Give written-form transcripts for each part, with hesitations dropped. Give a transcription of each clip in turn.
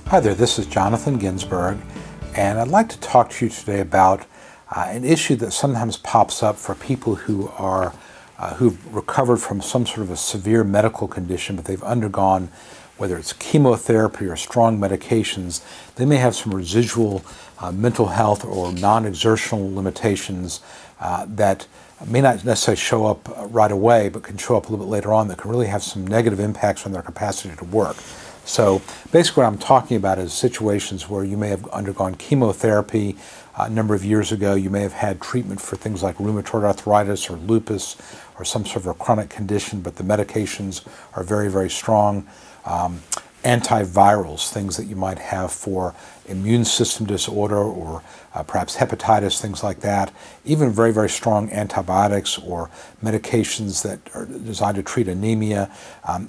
Hi there, this is Jonathan Ginsberg, and I'd like to talk to you today about an issue that sometimes pops up for people who are who've recovered from some sort of a severe medical condition, but they've undergone, whether it's chemotherapy or strong medications. They may have some residual mental health or non-exertional limitations that may not necessarily show up right away, but can show up a little bit later on that can really have some negative impacts on their capacity to work. So basically what I'm talking about is situations where you may have undergone chemotherapy a number of years ago. You may have had treatment for things like rheumatoid arthritis or lupus or some sort of a chronic condition, but the medications are very, very strong. Antivirals, things that you might have for immune system disorder or perhaps hepatitis, things like that. Even very, very strong antibiotics or medications that are designed to treat anemia.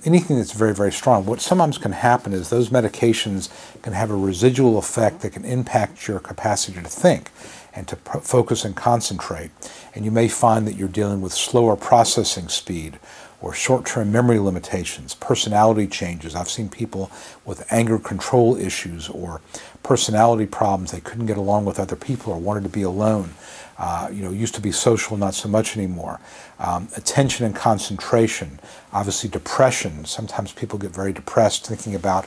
Anything that's very, very strong. What sometimes can happen is those medications can have a residual effect that can impact your capacity to think and to focus and concentrate. And you may find that you're dealing with slower processing speed or short-term memory limitations, personality changes. I've seen people with anger control issues or personality problems. They couldn't get along with other people or wanted to be alone. Used to be social, not so much anymore. Attention and concentration, obviously depression. Sometimes people get very depressed thinking about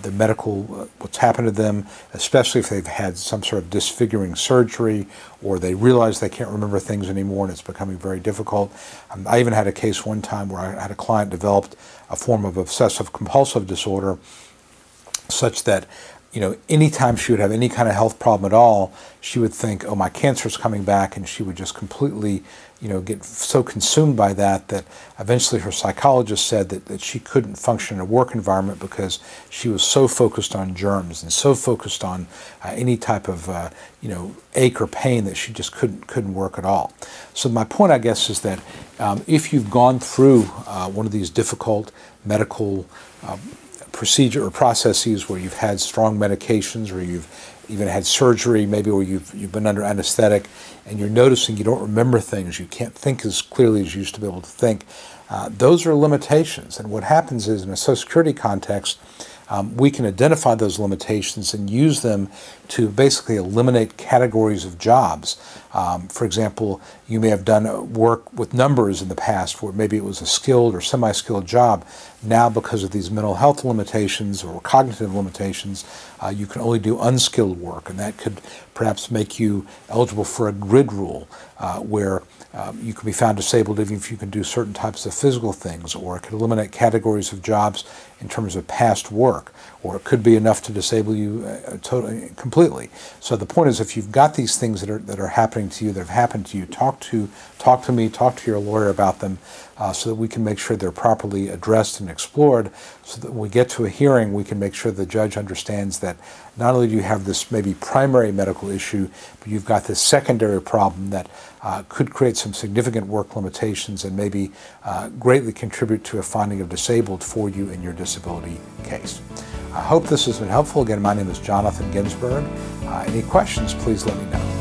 the medical, what's happened to them, especially if they've had some sort of disfiguring surgery or they realize they can't remember things anymore and it's becoming very difficult. I even had a case one time where I had a client developed a form of obsessive compulsive disorder such that anytime she would have any kind of health problem at all, she would think, oh, my cancer's coming back, and she would just completely, get so consumed by that eventually her psychologist said that she couldn't function in a work environment because she was so focused on germs and so focused on any type of, ache or pain that she just couldn't work at all. So my point, I guess, is that if you've gone through one of these difficult medical procedure or processes where you've had strong medications or you've even had surgery, maybe where you've been under anesthetic and you're noticing you don't remember things, you can't think as clearly as you used to be able to think, those are limitations. And what happens is in a Social Security context, we can identify those limitations and use them to basically eliminate categories of jobs. For example, you may have done work with numbers in the past where maybe it was a skilled or semi-skilled job. Now, because of these mental health limitations or cognitive limitations, you can only do unskilled work, and that could perhaps make you eligible for a grid rule where you can be found disabled even if you can do certain types of physical things, or it could eliminate categories of jobs in terms of past work, or it could be enough to disable you totally, completely. So the point is, if you've got these things that are happening to you, that have happened to you, talk to me, talk to your lawyer about them, so that we can make sure they're properly addressed and explored, so that when we get to a hearing, we can make sure the judge understands that not only do you have this maybe primary medical issue, but you've got this secondary problem that could create some significant work limitations and maybe greatly contribute to a finding of disabled for you in your disability case. I hope this has been helpful. Again, my name is Jonathan Ginsberg. Any questions, please let me know.